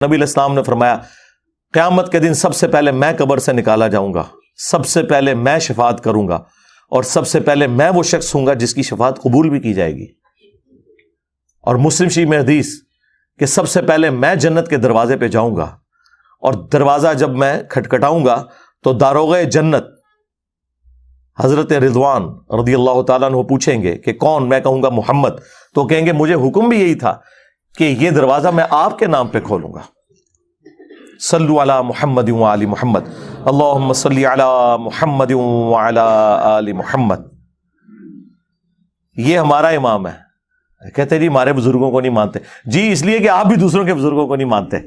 نبی علیہ السلام نے فرمایا قیامت کے دن سب سے پہلے میں قبر سے نکالا جاؤں گا، سب سے پہلے میں شفاعت کروں گا، اور سب سے پہلے میں وہ شخص ہوں گا جس کی شفاعت قبول بھی کی جائے گی۔ اور مسلم شریف میں حدیث کہ سب سے پہلے میں جنت کے دروازے پہ جاؤں گا، اور دروازہ جب میں کھٹکھٹاؤں گا تو داروغہ جنت حضرت رضوان رضی اللہ تعالیٰ عنہ پوچھیں گے کہ کون؟ میں کہوں گا محمد، تو کہیں گے مجھے حکم بھی یہی تھا کہ یہ دروازہ میں آپ کے نام پہ کھولوں گا۔ صلو علی محمد وعلی محمد، اللہم صلی علی محمد وعلی آل محمد۔ یہ ہمارا امام ہے۔ کہتے جی ہمارے بزرگوں کو نہیں مانتے، جی اس لیے کہ آپ بھی دوسروں کے بزرگوں کو نہیں مانتے،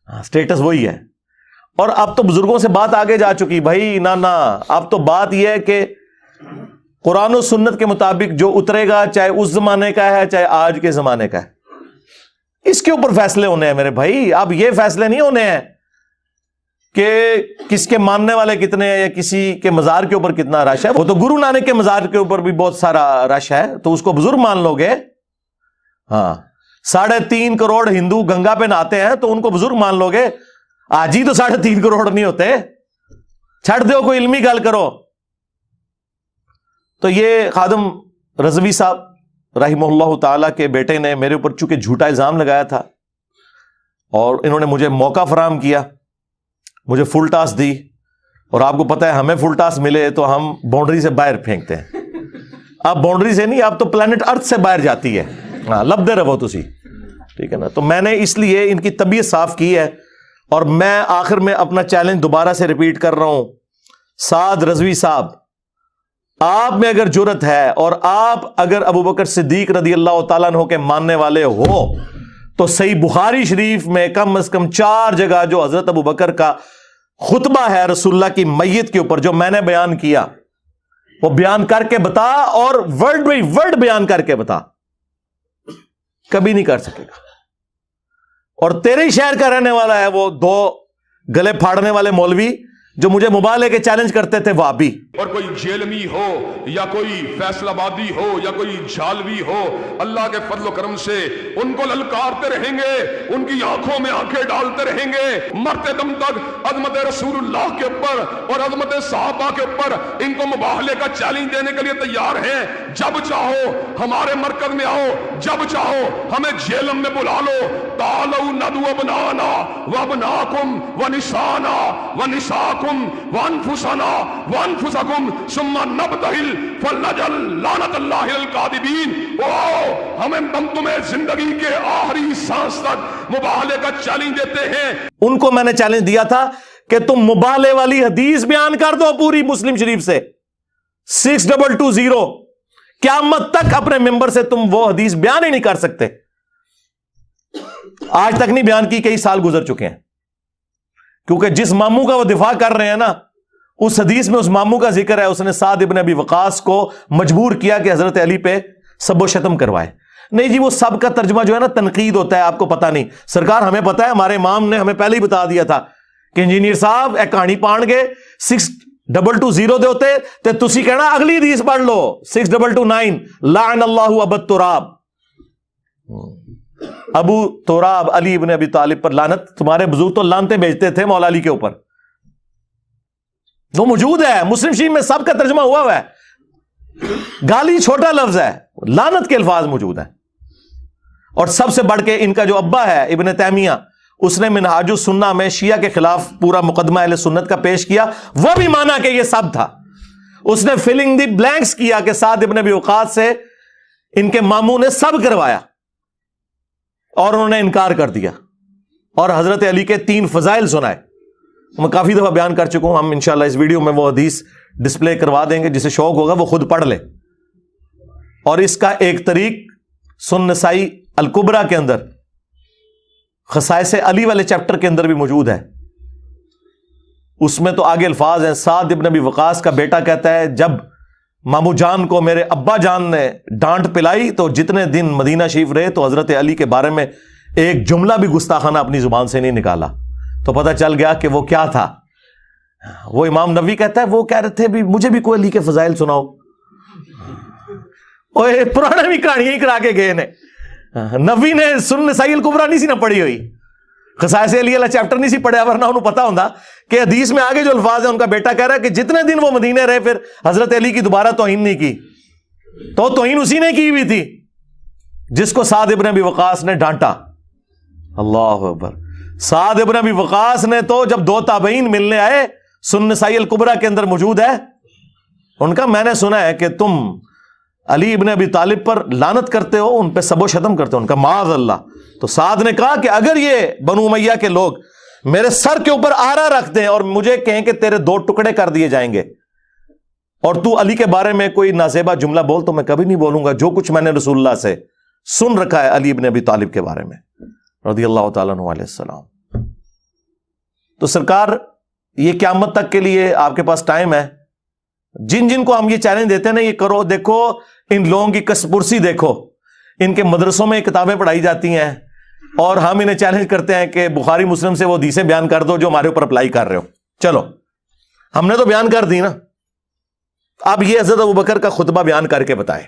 سٹیٹس وہی ہے۔ اور اب تو بزرگوں سے بات آگے جا چکی بھائی، نہ اب تو بات یہ ہے کہ قرآن و سنت کے مطابق جو اترے گا، چاہے اس زمانے کا ہے چاہے آج کے زمانے کا ہے، اس کے اوپر فیصلے ہونے ہیں میرے بھائی۔ اب یہ فیصلے نہیں ہونے ہیں کہ کس کے ماننے والے کتنے ہیں یا کسی کے مزار کے اوپر کتنا رش ہے۔ وہ تو گرو نانک کے مزار کے اوپر بھی بہت سارا رش ہے، تو اس کو بزرگ مان لو گے؟ ہاں، 3.5 کروڑ ہندو گنگا پہ نہاتے ہیں تو ان کو بزرگ مان لو گے؟ آج ہی تو 3.5 کروڑ نہیں ہوتے، چھڑ دو، کوئی علمی گل کرو۔ تو یہ خادم رضوی صاحب رحمہ اللہ تعالیٰ کے بیٹے نے میرے اوپر چونکہ جھوٹا الزام لگایا تھا، اور انہوں نے مجھے موقع فراہم کیا، مجھے فل ٹاس دی، اور آپ کو پتہ ہے ہمیں فل ٹاس ملے تو ہم باؤنڈری سے باہر پھینکتے ہیں۔ اب باؤنڈری سے نہیں، اب تو پلانٹ ارتھ سے باہر جاتی ہے، ہاں لب دے رہو تسی، ٹھیک ہے نا۔ تو میں نے اس لیے ان کی طبیعت صاف کی ہے، اور میں آخر میں اپنا چیلنج دوبارہ سے ریپیٹ کر رہا ہوں، سعد رضوی صاحب، آپ میں اگر جرت ہے اور آپ اگر ابو بکر صدیق رضی اللہ تعالیٰ عنہ کے ماننے والے ہو تو صحیح بخاری شریف میں کم از کم 4 جگہ جو حضرت ابو بکر کا خطبہ ہے رسول اللہ کی میت کے اوپر جو میں نے بیان کیا، وہ بیان کر کے بتا، اور ورڈ بائی ورڈ بیان کر کے بتا۔ کبھی نہیں کر سکے گا۔ اور تیرے ہی شہر کا رہنے والا ہے وہ 2 گلے پھاڑنے والے مولوی جو مجھے مبالغے کے چیلنج کرتے تھے، وہابی۔ اور کوئی جیلمی ہو یا کوئی فیصل آبادی ہو یا کوئی جھالوی ہو، اللہ کے فضل و کرم سے ان کو للکارتے رہیں گے، ان کی آنکھوں میں آنکھیں ڈالتے رہیں گے، مرتے دم تک عظمت رسول اللہ کے اوپر اور عظمت صحابہ کے اوپر ان کو مباہلے کا چیلنج دینے کے لیے تیار ہیں۔ جب چاہو ہمارے مرکز میں آؤ، جب چاہو ہمیں جیلم میں بلا لو، تعالوا ندعو ابناءنا وابناکم ونساءنا ونساءکم وانفسنا وانفسکم ثم نبتہل فلنجعل لعنت اللہ الکاذبین۔ ہمیں ہم تمہیں زندگی کے آخری سانس تک مباہلے کا چیلنج دیتے ہیں۔ ان کو میں نے چیلنج دیا تھا کہ تم مبالغے والی حدیث بیان کر دو پوری مسلم شریف سے 6220، قیامت تک اپنے ممبر سے تم وہ حدیث بیان ہی نہیں کر سکتے۔ آج تک نہیں بیان کی، کئی سال گزر چکے ہیں، کیونکہ جس ماموں کا وہ دفاع کر رہے ہیں نا، اس حدیث میں اس ماموں کا ذکر ہے، اس نے سعد ابن ابی وقاص کو مجبور کیا کہ حضرت علی پہ سب و شتم کروائے۔ نہیں جی، وہ سب کا ترجمہ جو ہے نا تنقید ہوتا ہے، آپ کو پتہ نہیں، سرکار ہمیں پتہ ہے، ہمارے امام نے ہمیں پہلے ہی بتا دیا تھا کہ انجینئر صاحب ایک کہانی پان گے 6220 دے ہوتے تے تسی کہنا اگلی حدیث پڑھ لو 6229، لعن اللہ ابو تراب، ابو تراب علی ابن ابی طالب پر لعنت۔ تمہارے بزرگ تو لعنتیں بھیجتے تھے مولا علی کے اوپر، وہ موجود ہے مسلم شریف میں، سب کا ترجمہ ہوا ہے۔ گالی چھوٹا لفظ ہے، لعنت کے الفاظ موجود ہیں۔ اور سب سے بڑھ کے ان کا جو ابا ہے ابن تیمیہ، اس نے منہاج السنہ میں شیعہ کے خلاف پورا مقدمہ اہل سنت کا پیش کیا، وہ بھی مانا کہ یہ سب تھا۔ اس نے فلنگ دی بلینکس کیا کہ سعد ابن ابی وقاص سے ان کے ماموں نے سب کروایا، اور انہوں نے انکار کر دیا، اور حضرت علی کے 3 فضائل سنائے۔ میں کافی دفعہ بیان کر چکا ہوں، ہم انشاءاللہ اس ویڈیو میں وہ حدیث ڈسپلے کروا دیں گے، جسے شوق ہوگا وہ خود پڑھ لے۔ اور اس کا ایک طریق سنن نسائی الکبریٰ کے اندر خصائص علی والے چیپٹر کے اندر بھی موجود ہے۔ اس میں تو آگے الفاظ ہیں، سعد ابن ابی وقاص کا بیٹا کہتا ہے جب مامو جان کو میرے ابا جان نے ڈانٹ پلائی تو جتنے دن مدینہ شریف رہے تو حضرت علی کے بارے میں ایک جملہ بھی گستاخانہ اپنی زبان سے نہیں نکالا۔ تو پتہ چل گیا کہ وہ کیا تھا۔ وہ امام نووی کہتا ہے، وہ کہہ رہے تھے بھی مجھے بھی کوئی علی کے فضائل سناؤ۔ اوے پرانے بھی کہانیاں ہی کرا کے گئے نے، نووی نے سنن نسائی الکبریٰ نہیں سی نہ پڑھی ہوئی، خصائص علی والا چیپٹر نہیں سی پڑھیا ورنہ انہوں پتا ہوتا کہ حدیث میں آگے جو الفاظ ہیں ان کا بیٹا کہہ رہا ہے کہ جتنے دن وہ مدینے رہے پھر حضرت علی کی دوبارہ توہین نہیں کی. تو توہین اسی نے کی ہوئی تھی جس کو سعد ابن ابی وقاص نے ڈانٹا. اللہ اکبر. سعد ابن ابی وقاص نے تو جب دو تابعین ملنے آئے, سنن نسائی الکبریٰ کے اندر موجود ہے, ان کا میں نے سنا ہے کہ تم علی ابن ابی طالب پر لعنت کرتے ہو, ان پہ سب و شتم کرتے ہو. ان کا معاذ اللہ. تو سعد نے کہا کہ اگر یہ بنو امیہ کے لوگ میرے سر کے اوپر آرا رکھ دیں اور مجھے کہیں کہ تیرے 2 ٹکڑے کر دیے جائیں گے, اور تو علی کے بارے میں کوئی نازیبا جملہ بول, تو میں کبھی نہیں بولوں گا جو کچھ میں نے رسول اللہ سے سن رکھا ہے علی ابن ابی طالب کے بارے میں رضی اللہ تعالیٰ عنہ علیہ السلام. تو سرکار یہ قیامت تک کے لیے آپ کے پاس ٹائم ہے. جن جن کو ہم یہ چیلنج دیتے ہیں نا, یہ کرو, دیکھو ان لوگوں کی کس پرسی, دیکھو ان کے مدرسوں میں کتابیں پڑھائی جاتی ہیں اور ہم انہیں چیلنج کرتے ہیں کہ بخاری مسلم سے وہ حدیثیں بیان کر دو جو ہمارے اوپر اپلائی کر رہے ہو. چلو ہم نے تو بیان کر دی نا, اب یہ حضرت ابوبکر کا خطبہ بیان کر کے بتائے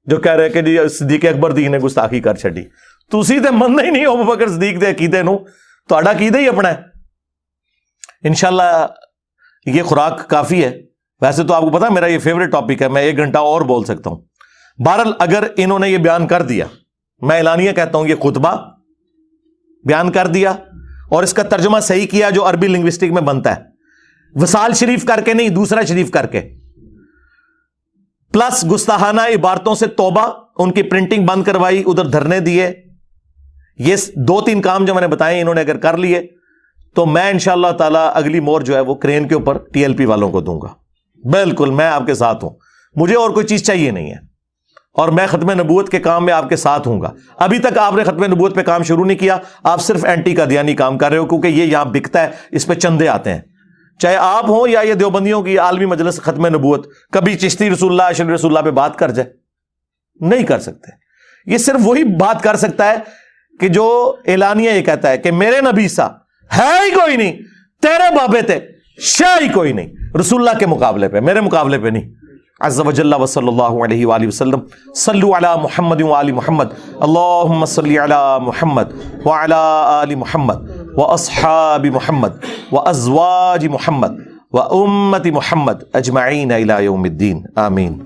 جو کہہ رہے کہ جی صدیق اکبر دی نے گستاخی کر چھڈی. تسی تے مننا ہی نہیں ابوبکر صدیق دے عقیدے نو, تہاڈا عقیدہ ہی اپنا ہے. انشاءاللہ یہ خوراک کافی ہے. ویسے تو آپ کو پتا میرا یہ فیوریٹ ٹاپک ہے, میں 1 گھنٹہ اور بول سکتا ہوں. بہرحال اگر انہوں نے یہ بیان کر دیا, میں اعلانیہ کہتا ہوں یہ خطبہ بیان کر دیا اور اس کا ترجمہ صحیح کیا جو عربی لنگوسٹک میں بنتا ہے, وصال شریف کر کے نہیں, دوسرا شریف کر کے, پلس گستاخانہ عبارتوں سے توبہ, ان کی پرنٹنگ بند کروائی, ادھر دھرنے دیے. یہ 2-3 کام جو میں نے بتائے انہوں نے اگر کر لیے تو میں انشاءاللہ تعالی اگلی مور جو ہے وہ کرین کے اوپر TLP والوں کو دوں گا. بالکل میں آپ کے ساتھ ہوں, مجھے اور کوئی چیز چاہیے نہیں ہے, اور میں ختم نبوت کے کام میں آپ کے ساتھ ہوں گا. ابھی تک آپ نے ختم نبوت پہ کام شروع نہیں کیا, آپ صرف اینٹی قادیانی کام کر رہے ہو کیونکہ یہ یہاں بکتا ہے, اس پہ چندے آتے ہیں. چاہے آپ ہوں یا یہ دیوبندیوں کی عالمی مجلس ختم نبوت, کبھی چشتی رسول اللہ اشرف رسول اللہ پہ بات کر جائے, نہیں کر سکتے. یہ صرف وہی بات کر سکتا ہے کہ جو اعلانیہ یہ کہتا ہے کہ میرے نبی سا ہے ہی کوئی نہیں, تیرے بابے تھے شاہ ہی کوئی نہیں رسول اللہ کے مقابلے پہ, میرے مقابلے پہ نہیں. عز وجل وصلی اللہ علیہ وآلہ وسلم. صلو علی محمد وآل محمد, اللہم صلی علی محمد وعلی آل محمد واصحاب محمد وازواج محمد وامت محمد اجمعین الی یوم الدین. آمین.